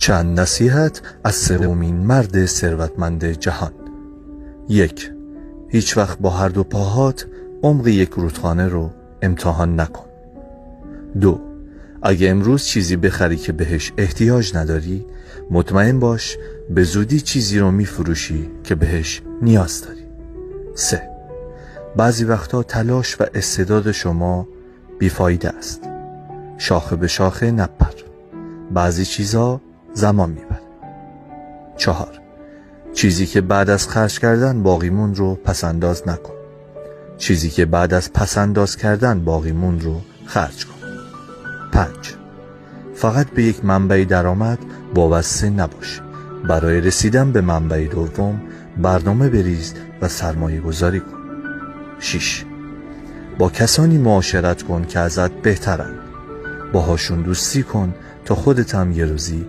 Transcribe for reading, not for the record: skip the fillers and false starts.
چند نصیحت از سومین مرد ثروتمند جهان. 1. هیچ وقت با هر دو پاهات عمق یک رودخانه رو امتحان نکن. 2. اگه امروز چیزی بخری که بهش احتیاج نداری، مطمئن باش به زودی چیزی رو میفروشی که بهش نیاز داری. 3. بعضی وقتا تلاش و استعداد شما بیفایده است. شاخه به شاخه نپر. بعضی چیزا زمان میبره. 4. چیزی که بعد از خرج کردن باقی موند رو پسنداز نکن. چیزی که بعد از پسنداز کردن باقی موند رو خرج کن. 5. فقط به یک منبع درآمد وابسته نباش. برای رسیدن به منبع دوم برنامه بریز و سرمایه گذاری کن. 6. با کسانی معاشرت کن که ازت بهترند. باهاشون دوستی کن تا خودت هم یه روزی